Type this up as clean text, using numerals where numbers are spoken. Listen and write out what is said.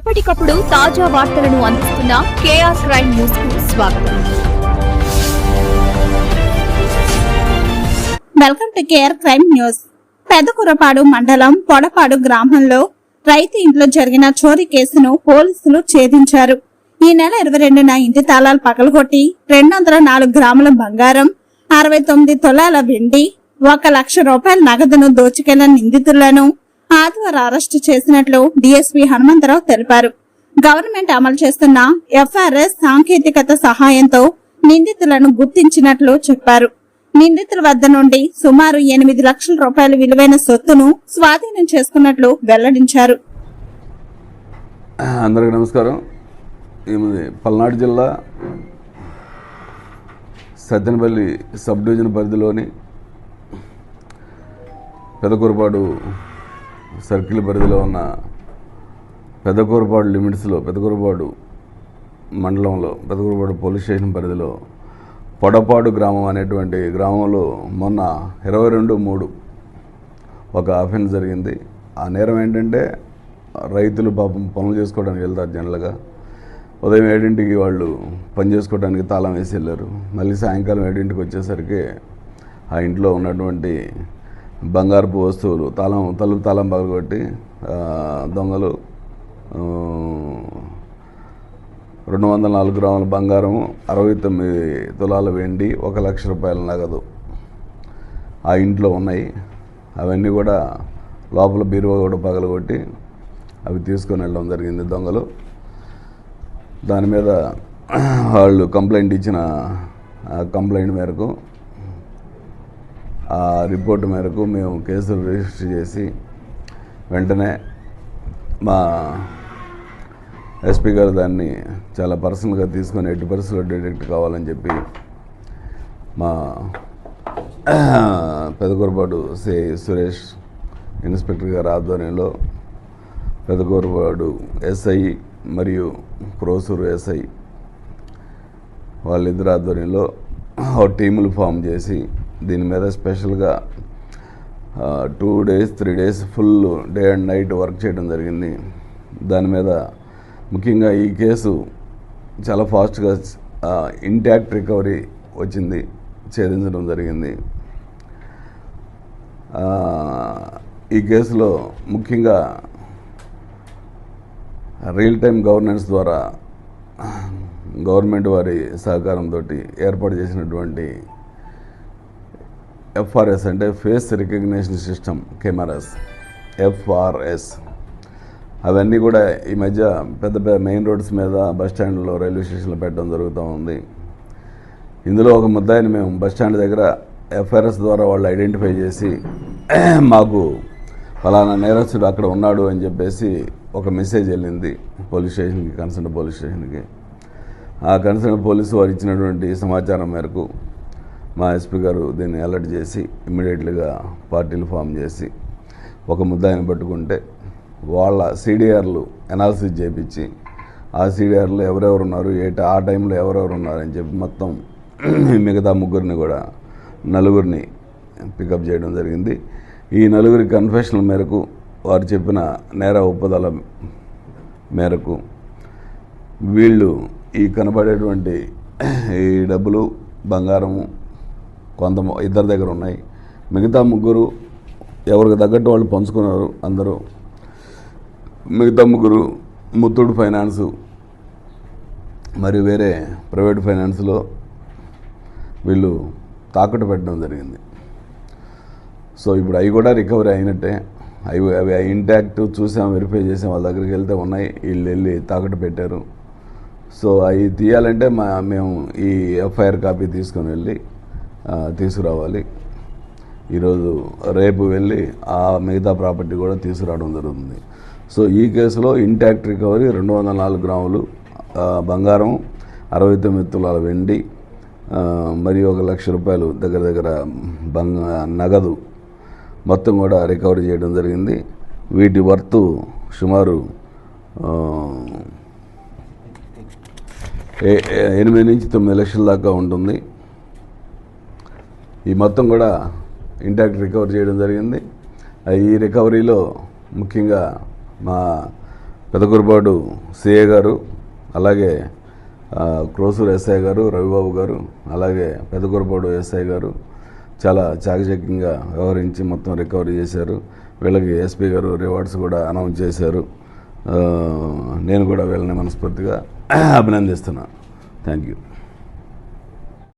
ఎప్పటికప్పుడు తాజా వార్తలను అందిస్తున్న కేఆర్ క్రైమ్ న్యూస్ కు స్వాగతం. Welcome to KR crime news. Pedakurapadu మండలం పొడపాడు గ్రామంలో రైతు ఇంట్లో జరిగిన చోరీ కేసును పోలీసులు ఛేదించారు. ఈ నెల 22న ఇంటి తాళాలు పగలగొట్టి 204 గ్రాముల బంగారం, 69 తులాల వెండి, 1 లక్ష రూపాయల నగదును దోచుకెళ్లిన నిందితులను ఆదివారం అరెస్టు చేసినట్లు డీఎస్పీ హనుమంతరావు తెలిపారు. గవర్నమెంట్ అమలు చేస్తున్న ఎఫ్ఆర్ఎస్ సాంకేతికత సహాయంతో నిందితులను గుర్తించినట్లు చెప్పారు. నిందితుల వద్ద నుండి సుమారు 8 లక్షల రూపాయల విలువైన సొత్తును స్వాధీనం చేసుకున్నట్లు వెల్లడించారు. అందరికీ నమస్కారం. పల్నాడు జిల్లా సత్తెనపల్లి సబ్ డివిజన్ పరిధిలోని పెదకూరపాడు సర్కిల్ పరిధిలో ఉన్న పెదకూరపాడు లిమిట్స్లో పెదకూరపాడు మండలంలో పెదకూరపాడు పోలీస్ స్టేషన్ పరిధిలో పొడపాడు గ్రామం అనేటువంటి గ్రామంలో మొన్న 22/3 ఒక అఫెన్స్ జరిగింది. ఆ నేరం ఏంటంటే, రైతులు పాపం పనులు చేసుకోవడానికి వెళ్తారు. జనరల్గా ఉదయం 7ంటికి వాళ్ళు పని చేసుకోవడానికి తాళం వేసి వెళ్ళారు. మళ్ళీ సాయంకాలం 7ంటికి వచ్చేసరికి ఆ ఇంట్లో ఉన్నటువంటి బంగారపు వస్తువులు తలుపు తాళం పగలగొట్టి దొంగలు 204 గ్రాముల బంగారము, 69 తులాల వెండి, 1 లక్ష రూపాయల నగదు ఆ ఇంట్లో ఉన్నాయి. అవన్నీ కూడా లోపల బీరువా కూడా పగలగొట్టి అవి తీసుకొని వెళ్ళడం జరిగింది దొంగలు. దాని మీద వాళ్ళు కంప్లైంట్ ఇచ్చిన కంప్లైంట్ మేరకు, ఆ రిపోర్టు మేరకు మేము కేసులు రిజిస్టర్ చేసి వెంటనే మా ఎస్పీ గారు దాన్ని చాలా పర్సనల్గా తీసుకొని ఎట్టి పరిస్థితుల్లో డిటెక్ట్ కావాలని చెప్పి మా పెదకూరపాడు సిఐ సురేష్ ఇన్స్పెక్టర్ గారి ఆధ్వర్యంలో పెదకూరపాడు ఎస్ఐ మరియు క్రోసూరు ఎస్ఐ వాళ్ళిద్దరు ఆధ్వర్యంలో టీములు ఫామ్ చేసి దీని మీద స్పెషల్గా 2 days 3 days full day and night work చేయడం జరిగింది. దాని మీద ముఖ్యంగా ఈ కేసు చాలా ఫాస్ట్గా ఇంటాక్ట్ రికవరీ వచ్చింది, ఛేదించడం జరిగింది. ఈ కేసులో ముఖ్యంగా రియల్ టైం గవర్నెన్స్ ద్వారా గవర్నమెంట్ వారి సహకారంతో ఏర్పాటు చేసినటువంటి ఎఫ్ఆర్ఎస్ అంటే face recognition system cameras, FRS, అవన్నీ కూడా ఈ మధ్య పెద్ద పెద్ద మెయిన్ రోడ్స్ మీద, బస్ స్టాండ్లో, రైల్వే స్టేషన్లో పెట్టడం జరుగుతూ ఉంది. ఇందులో ఒక ముద్దాయిని మేము బస్ స్టాండ్ దగ్గర ఎఫ్ఆర్ఎస్ ద్వారా వాళ్ళు ఐడెంటిఫై చేసి మాకు ఫలానా నేరస్తుడు అక్కడ ఉన్నాడు అని చెప్పేసి ఒక మెసేజ్ వెళ్ళింది పోలీస్ స్టేషన్కి, కన్సర్న్ పోలీస్ స్టేషన్కి. ఆ కన్సర్న్ పోలీసు వారు ఇచ్చినటువంటి సమాచారం మేరకు మా ఎస్పీ గారు దీన్ని అలర్ట్ చేసి ఇమ్మీడియట్లీగా పార్టీలు ఫామ్ చేసి ఒక ముద్దాయిని పట్టుకుంటే వాళ్ళ సిడిఆర్లు అనాలిసిస్ చేయించి ఆ సిడిఆర్లో ఎవరెవరు ఉన్నారు, ఆ టైంలో ఎవరెవరు ఉన్నారని చెప్పి మొత్తం మిగతా ముగ్గురిని కూడా 4 పికప్ చేయడం జరిగింది. ఈ 4 కన్ఫెషన్ల మేరకు, వారు చెప్పిన నేర ఒప్పుదల మేరకు వీళ్ళు ఈ కనబడేటువంటి ఈ డబ్బులు, బంగారము ఇద్దరి దగ్గర ఉన్నాయి. మిగతా 3 ఎవరికి తగ్గట్టు వాళ్ళు పంచుకున్నారు అందరూ. మిగతా 3 ముత్తూట్ ఫైనాన్సు మరియు వేరే ప్రైవేట్ ఫైనాన్స్లో వీళ్ళు తాకట్టు పెట్టడం జరిగింది. సో ఇప్పుడు అవి కూడా రికవరీ అయినట్టే. అవి ఇంటాక్ట్ చూసాం, వెరిఫై చేసాం, వాళ్ళ దగ్గరికి వెళ్తే ఉన్నాయి, వీళ్ళు వెళ్ళి తాకట్టు పెట్టారు. సో అవి తీయాలంటే మేము ఈ ఎఫ్ఐఆర్ కాపీ తీసుకొని వెళ్ళి తీసుకురావాలి. ఈరోజు రేపు వెళ్ళి ఆ మిగతా ప్రాపర్టీ కూడా తీసుకురావడం జరుగుతుంది. సో ఈ కేసులో ఇంటాక్ట్ రికవరీ 204 గ్రాములు బంగారం, 69 తులాల వెండి మరియు 1 లక్ష రూపాయలు దగ్గర నగదు మొత్తం కూడా రికవరీ చేయడం జరిగింది. వీటి వర్త్ సుమారు 8 నుంచి 9 లక్షల దాకా ఉంటుంది. ఈ మొత్తం కూడా ఇంటాక్ట్ రికవరీ చేయడం జరిగింది. ఈ రికవరీలో ముఖ్యంగా మా పెదకురపాడు సిఏ గారు, అలాగే క్రోసూరు ఎస్ఐ గారు, రవిబాబు గారు, అలాగే పెదకురపాడు ఎస్ఐ గారు చాలా చాకచక్యంగా వ్యవహరించి మొత్తం రికవరీ చేశారు. వీళ్ళకి ఎస్పీ గారు రివార్డ్స్ కూడా అనౌన్స్ చేశారు. నేను కూడా వీళ్ళని మనస్ఫూర్తిగా అభినందిస్తున్నాను. Thank you.